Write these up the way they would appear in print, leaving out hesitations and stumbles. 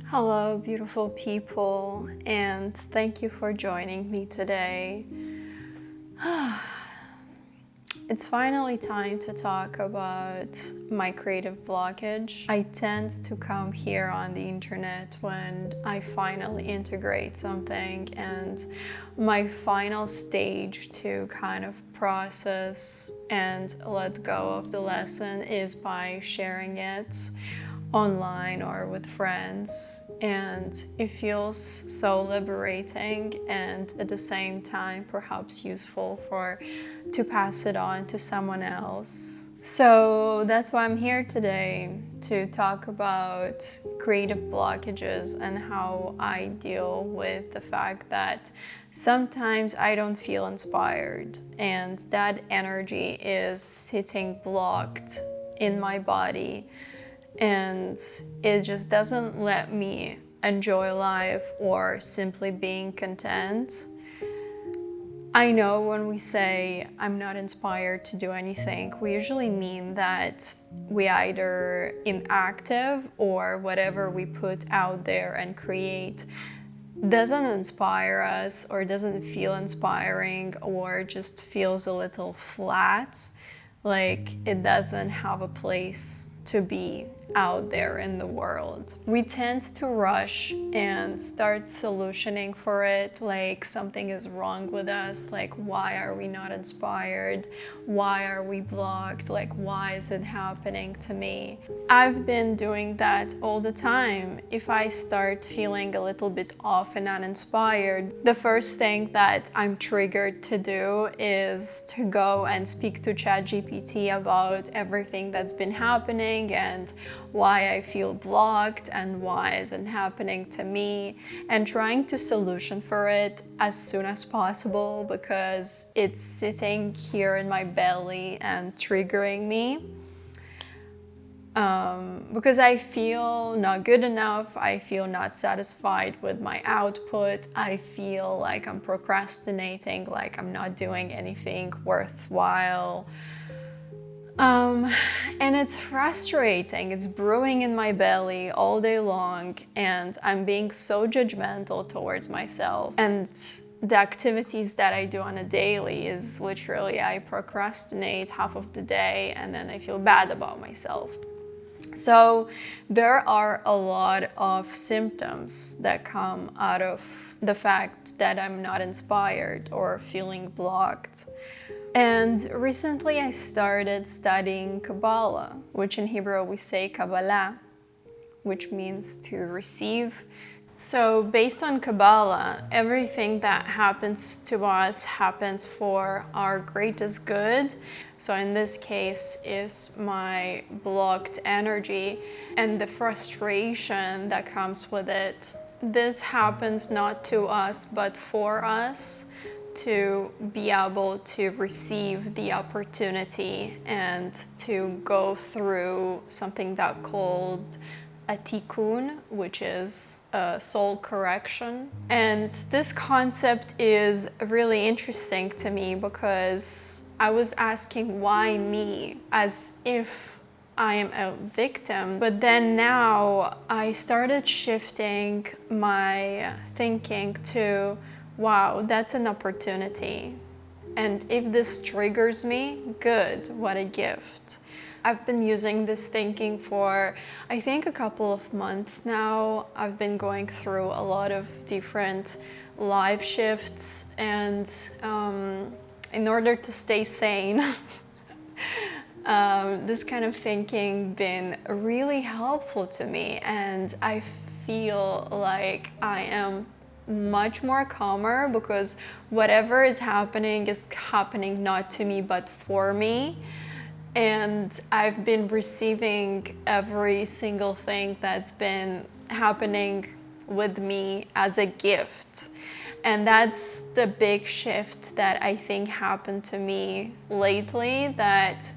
Hello, beautiful people, and thank you for joining me today. It's finally time to talk about my creative blockage. I tend to come here on the internet when I finally integrate something, and my final stage to kind of process and let go of the lesson is by sharing it online or with friends, and it feels so liberating and at the same time perhaps useful to pass it on to someone else. So that's why I'm here today, to talk about creative blockages and how I deal with the fact that sometimes I don't feel inspired and that energy is sitting blocked in my body, and it just doesn't let me enjoy life or simply being content. I know when we say I'm not inspired to do anything, we usually mean that we either inactive or whatever we put out there and create doesn't inspire us or doesn't feel inspiring or just feels a little flat, like it doesn't have a place to be out there in the world. We tend to rush and start solutioning for it, like something is wrong with us, like why are we not inspired? Why are we blocked? Like why is it happening to me? I've been doing that all the time. If I start feeling a little bit off and uninspired, the first thing that I'm triggered to do is to go and speak to ChatGPT about everything that's been happening and why I feel blocked and why isn't happening to me, and trying to solution for it as soon as possible because it's sitting here in my belly and triggering me. Because I feel not good enough, I feel not satisfied with my output, I feel like I'm procrastinating, like I'm not doing anything worthwhile. And it's frustrating. It's brewing in my belly all day long, and I'm being so judgmental towards myself. And the activities that I do on a daily is literally I procrastinate half of the day and then I feel bad about myself. So there are a lot of symptoms that come out of the fact that I'm not inspired or feeling blocked. And recently I started studying Kabbalah, which in Hebrew we say Kabbalah, which means to receive. So based on Kabbalah, everything that happens to us happens for our greatest good. So in this case is my blocked energy and the frustration that comes with it. This happens not to us, but for us, to be able to receive the opportunity and to go through something that called a tikkun, which is a soul correction. And this concept is really interesting to me because I was asking why me, as if I am a victim. But then now I started shifting my thinking to, wow, that's an opportunity. And if this triggers me, good, what a gift. I've been using this thinking for, I think, a couple of months now. I've been going through a lot of different life shifts, and in order to stay sane, this kind of thinking been really helpful to me, and I feel like I am much more calmer because whatever is happening not to me but for me. And I've been receiving every single thing that's been happening with me as a gift. And that's the big shift that I think happened to me lately, that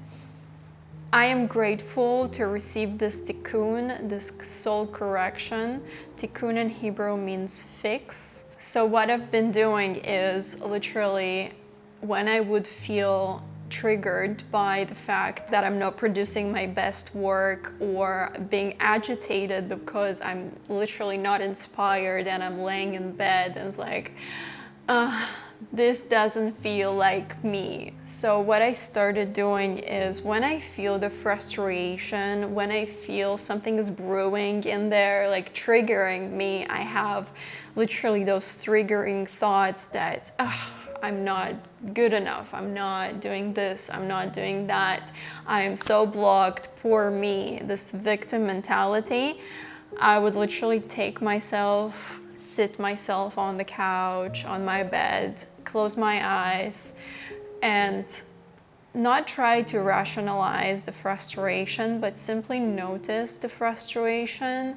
I am grateful to receive this tikkun, this soul correction. Tikkun in Hebrew means fix. So what I've been doing is literally when I would feel triggered by the fact that I'm not producing my best work, or being agitated because I'm literally not inspired and I'm laying in bed and it's like, this doesn't feel like me. So what I started doing is, when I feel the frustration, when I feel something is brewing in there, like triggering me, I have literally those triggering thoughts that, I'm not good enough, I'm not doing this, I'm not doing that, I am so blocked, poor me, this victim mentality. I would literally take myself, sit myself on the couch, on my bed, close my eyes, and not try to rationalize the frustration, but simply notice the frustration,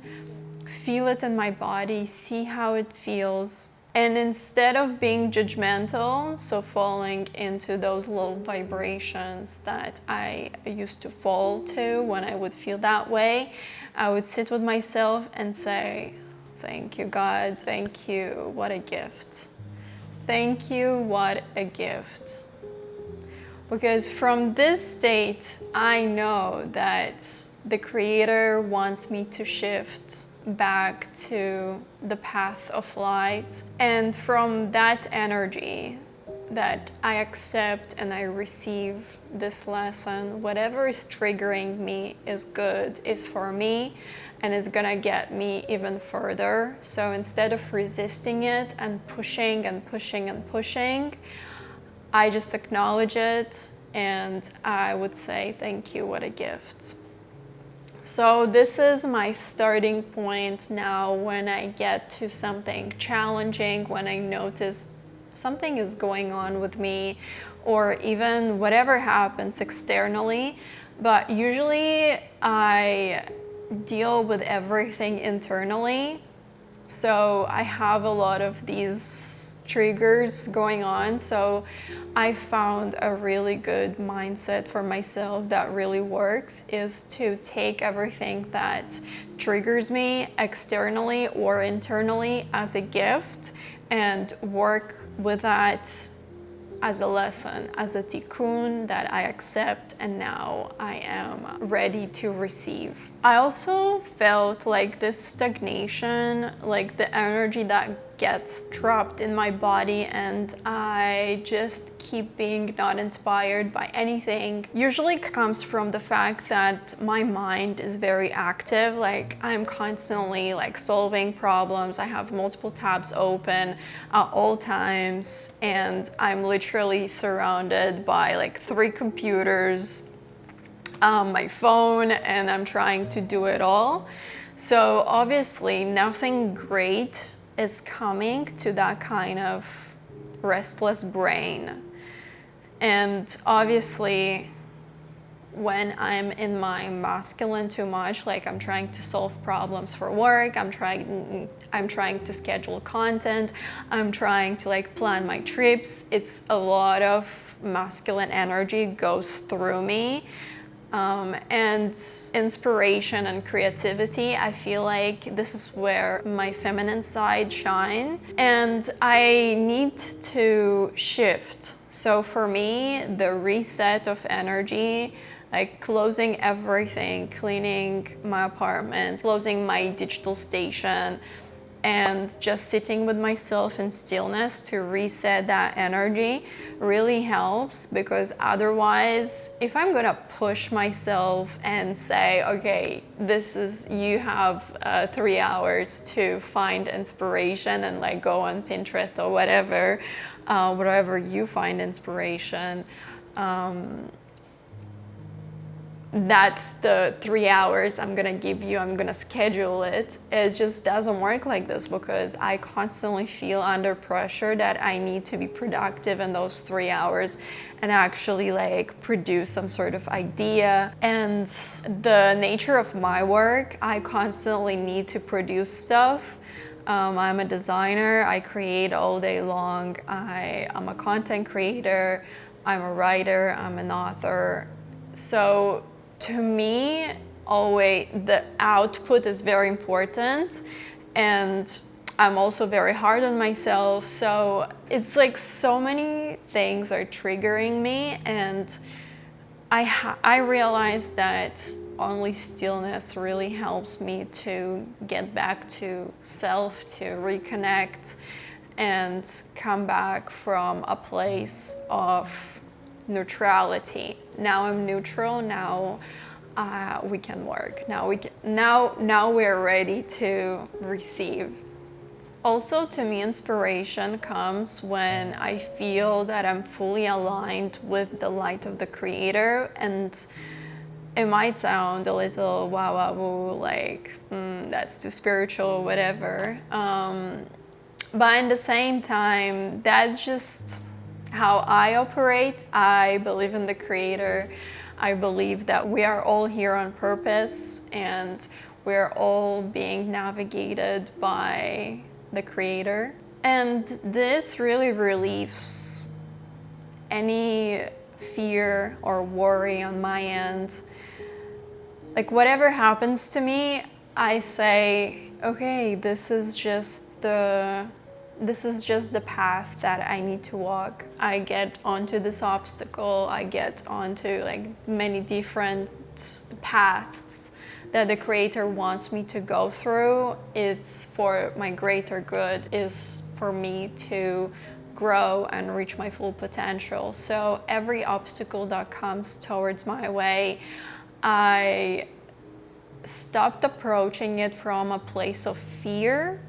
feel it in my body, see how it feels. And instead of being judgmental, so falling into those low vibrations that I used to fall to when I would feel that way, I would sit with myself and say, thank you, God, thank you, what a gift. Thank you, what a gift. Because from this state, I know that the Creator wants me to shift back to the path of light. And from that energy that I accept and I receive this lesson, whatever is triggering me is good, is for me, and is gonna get me even further. So instead of resisting it and pushing and pushing and pushing, I just acknowledge it and I would say, thank you, what a gift. So this is my starting point now when I get to something challenging, when I notice something is going on with me, or even whatever happens externally. But usually I deal with everything internally. So I have a lot of these triggers going on. So I found a really good mindset for myself that really works, is to take everything that triggers me externally or internally as a gift and work with that as a lesson, as a tikkun that I accept, and now I am ready to receive. I also felt like this stagnation, like the energy that gets trapped in my body, and I just keep being not inspired by anything, usually comes from the fact that my mind is very active. Like, I'm constantly like solving problems. I have multiple tabs open at all times, and I'm literally surrounded by like 3 computers, my phone, and I'm trying to do it all. So obviously nothing great is coming to that kind of restless brain. And obviously when I'm in my masculine too much, like I'm trying to solve problems for work, I'm trying to schedule content, I'm trying to like plan my trips, it's a lot of masculine energy goes through me. And inspiration and creativity, I feel like this is where my feminine side shine, and I need to shift. So for me, the reset of energy, like closing everything, cleaning my apartment, closing my digital station, and just sitting with myself in stillness to reset that energy really helps. Because otherwise, if I'm gonna push myself and say, okay, you have 3 hours to find inspiration and like go on Pinterest or whatever, wherever you find inspiration, that's the 3 hours I'm gonna give you, I'm gonna schedule it. It just doesn't work like this, because I constantly feel under pressure that I need to be productive in those 3 hours and actually like produce some sort of idea. And the nature of my work, I constantly need to produce stuff. I'm a designer, I create all day long, I'm a content creator, I'm a writer, I'm an author. So to me, always the output is very important, and I'm also very hard on myself. So it's like so many things are triggering me, and I realized that only stillness really helps me to get back to self, to reconnect and come back from a place of neutrality. Now I'm neutral. Now we can work. Now we're ready to receive. Also, to me, inspiration comes when I feel that I'm fully aligned with the light of the Creator, and it might sound a little woo, like that's too spiritual, whatever. But at the same time, that's just how I operate. I believe in the Creator. I believe that we are all here on purpose, and we're all being navigated by the Creator. And this really relieves any fear or worry on my end. Like, whatever happens to me, I say, okay, this is just the path that I need to walk. I get onto this obstacle, I get onto like many different paths that the Creator wants me to go through. It's for my greater good, is for me to grow and reach my full potential. So every obstacle that comes towards my way, I stopped approaching it from a place of fear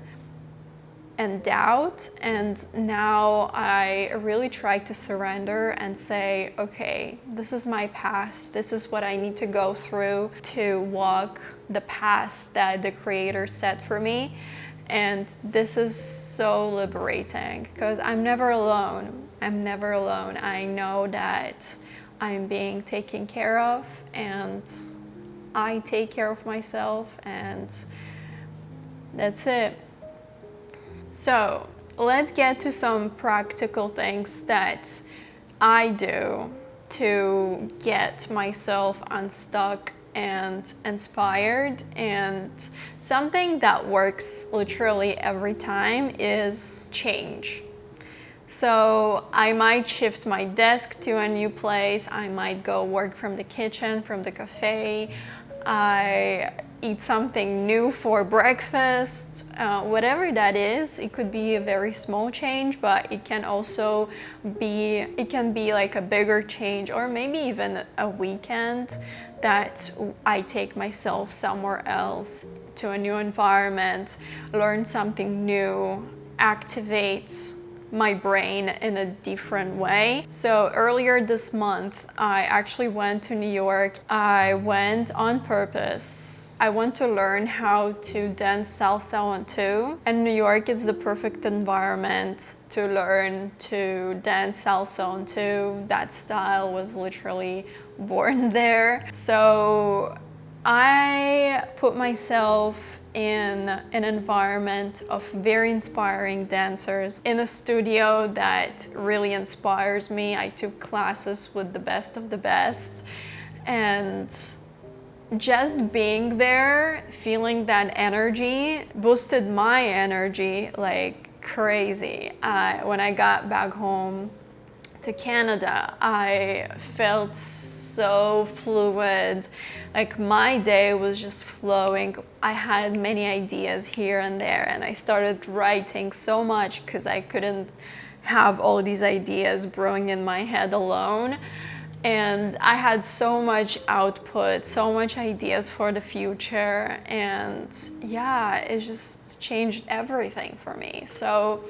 and doubt, and now I really try to surrender and say, okay, this is my path, this is what I need to go through to walk the path that the Creator set for me. And this is so liberating because I'm never alone. I know that I'm being taken care of, and I take care of myself, and that's it. So let's get to some practical things that I do to get myself unstuck and inspired. And something that works literally every time is change. So I might shift my desk to a new place. I might go work from the kitchen, from the cafe. I eat something new for breakfast, whatever that is. It could be a very small change, but it can also be like a bigger change, or maybe even a weekend that I take myself somewhere else to a new environment, learn something new, activates my brain in a different way. So earlier this month, I actually went to New York. I went on purpose. I want to learn how to dance salsa on two, and New York is the perfect environment to learn to dance salsa on two. That style was literally born there. So I put myself in an environment of very inspiring dancers, in a studio that really inspires me. I took classes with the best of the best, and just being there, feeling that energy boosted my energy like crazy. When I got back home to Canada, I felt so fluid. Like, my day was just flowing. I had many ideas here and there, and I started writing so much because I couldn't have all these ideas brewing in my head alone. And I had so much output, so much ideas for the future, and yeah, it just changed everything for me. So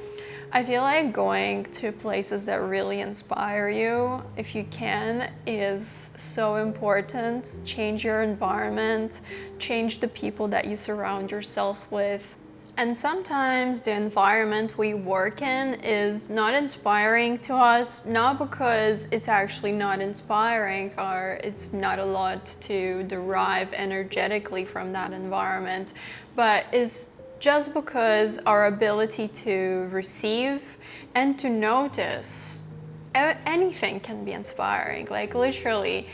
I feel like going to places that really inspire you, if you can, is so important. Change your environment, change the people that you surround yourself with. And sometimes the environment we work in is not inspiring to us, not because it's actually not inspiring or it's not a lot to derive energetically from that environment, but it's just because our ability to receive and to notice anything can be inspiring. Like, literally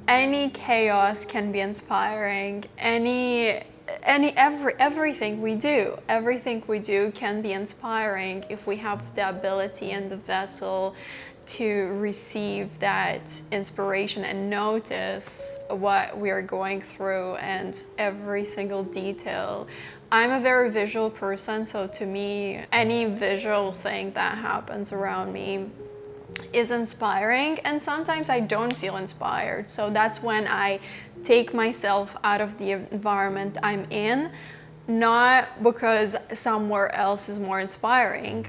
any chaos can be inspiring. Everything we do can be inspiring if we have the ability and the vessel to receive that inspiration and notice what we are going through and every single detail. I'm a very visual person, so to me, any visual thing that happens around me is inspiring, and sometimes I don't feel inspired. So that's when I take myself out of the environment I'm in, not because somewhere else is more inspiring.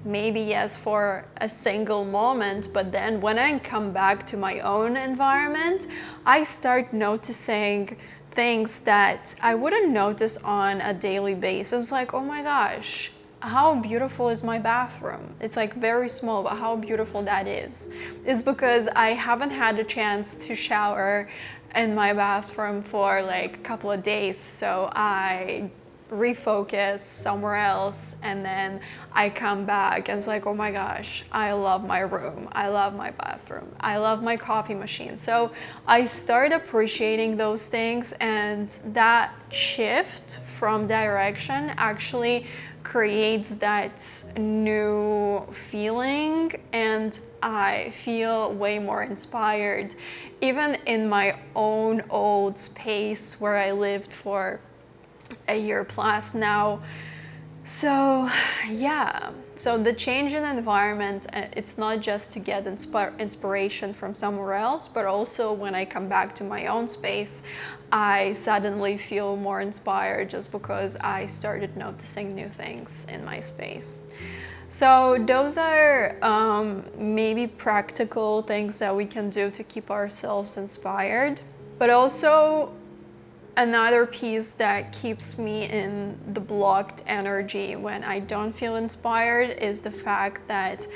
Maybe yes, for a single moment, but then when I come back to my own environment, I start noticing things that I wouldn't notice on a daily basis. Like, oh my gosh, how beautiful is my bathroom? It's like very small, but how beautiful that is. It's because I haven't had a chance to shower in my bathroom for like a couple of days, so I refocus somewhere else, and then I come back and it's like, oh my gosh, I love my room, I love my bathroom, I love my coffee machine. So I start appreciating those things, and that shift from direction actually creates that new feeling, and I feel way more inspired, even in my own old space where I lived for a year plus now. So yeah, so the change in environment, it's not just to get inspiration from somewhere else, but also when I come back to my own space, I suddenly feel more inspired just because I started noticing new things in my space. So those are maybe practical things that we can do to keep ourselves inspired, but also another piece that keeps me in the blocked energy when I don't feel inspired is the fact that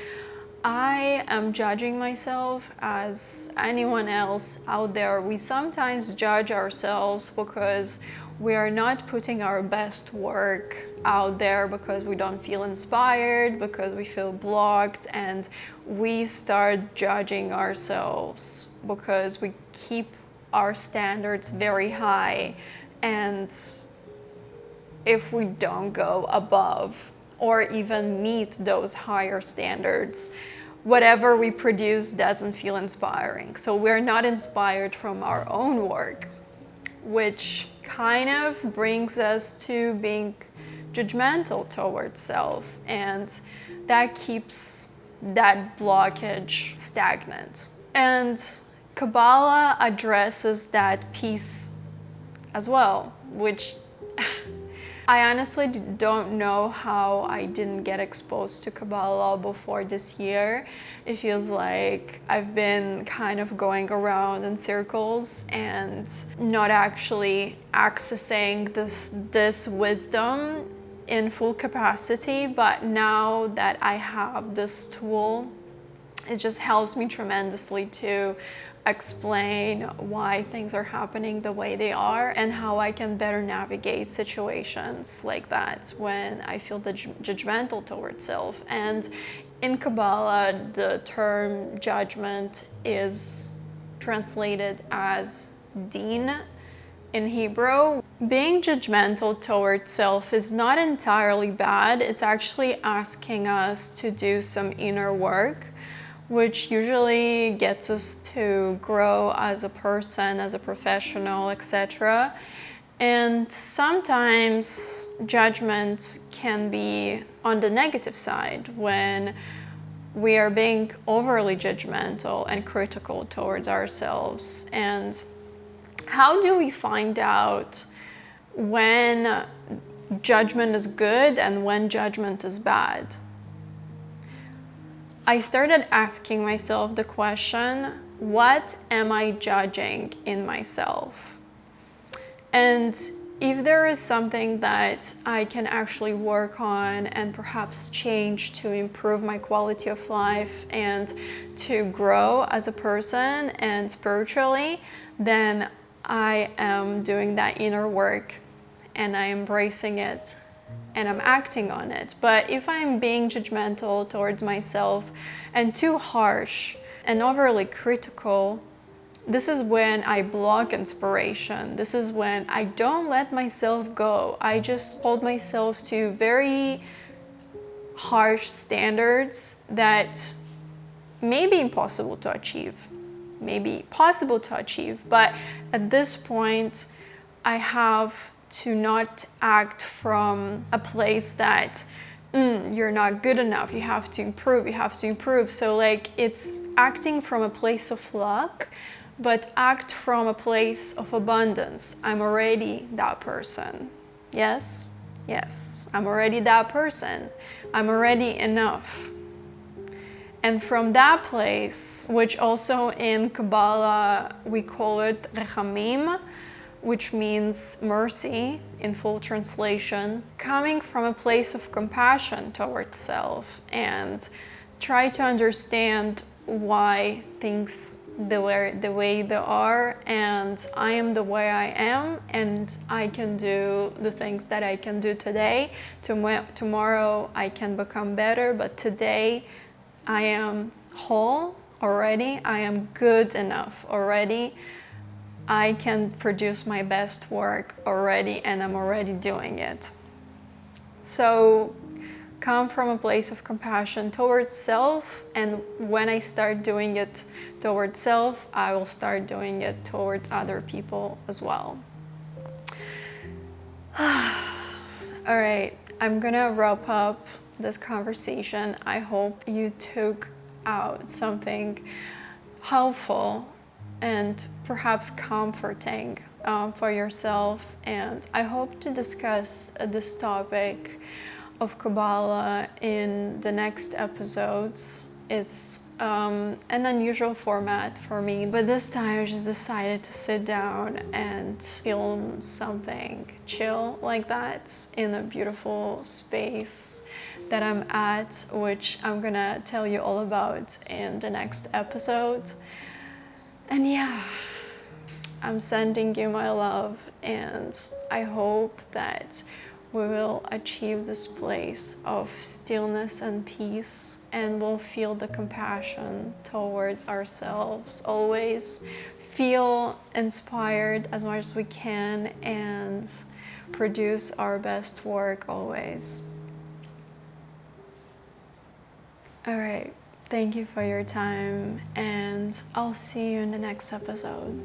I am judging myself as anyone else out there. We sometimes judge ourselves because we are not putting our best work out there, because we don't feel inspired, because we feel blocked, and we start judging ourselves because we keep our standards very high, and if we don't go above or even meet those higher standards, whatever we produce doesn't feel inspiring. So we're not inspired from our own work, which kind of brings us to being judgmental towards self, and that keeps that blockage stagnant. And Kabbalah addresses that piece as well, which I honestly don't know how I didn't get exposed to Kabbalah before this year. It feels like I've been kind of going around in circles and not actually accessing this wisdom in full capacity. But now that I have this tool, it just helps me tremendously to explain why things are happening the way they are and how I can better navigate situations like that when I feel judgmental towards self. And in Kabbalah, the term judgment is translated as din in Hebrew. Being judgmental towards self is not entirely bad. It's actually asking us to do some inner work, which usually gets us to grow as a person, as a professional, etc. And sometimes judgment can be on the negative side when we are being overly judgmental and critical towards ourselves. And how do we find out when judgment is good and when judgment is bad? I started asking myself the question, what am I judging in myself? And if there is something that I can actually work on and perhaps change to improve my quality of life and to grow as a person and spiritually, then I am doing that inner work and I'm embracing it and I'm acting on it. But if I'm being judgmental towards myself and too harsh and overly critical, this is when I block inspiration. This is when I don't let myself go. I just hold myself to very harsh standards that maybe impossible to achieve, maybe possible to achieve, but at this point I have to not act from a place that you're not good enough, you have to improve. So like, it's acting from a place of luck, but act from a place of abundance. I'm already that person. Yes, I'm already that person. I'm already enough. And from that place, which also in Kabbalah we call it rechamim, which means mercy in full translation, coming from a place of compassion towards self and try to understand why things the way they are, and I am the way I am, and I can do the things that I can do today. Tomorrow I can become better, but today I am whole already, I am good enough already, I can produce my best work already, and I'm already doing it. So come from a place of compassion towards self, and when I start doing it towards self, I will start doing it towards other people as well. All right, I'm gonna wrap up this conversation. I hope you took out something helpful and perhaps comforting for yourself, and I hope to discuss this topic of Kabbalah in the next episodes. It's an unusual format for me, but this time I just decided to sit down and film something chill like that in a beautiful space that I'm at, which I'm gonna tell you all about in the next episode. And yeah, I'm sending you my love, and I hope that we will achieve this place of stillness and peace, and we'll feel the compassion towards ourselves always, feel inspired as much as we can, and produce our best work always. All right. Thank you for your time, and I'll see you in the next episode.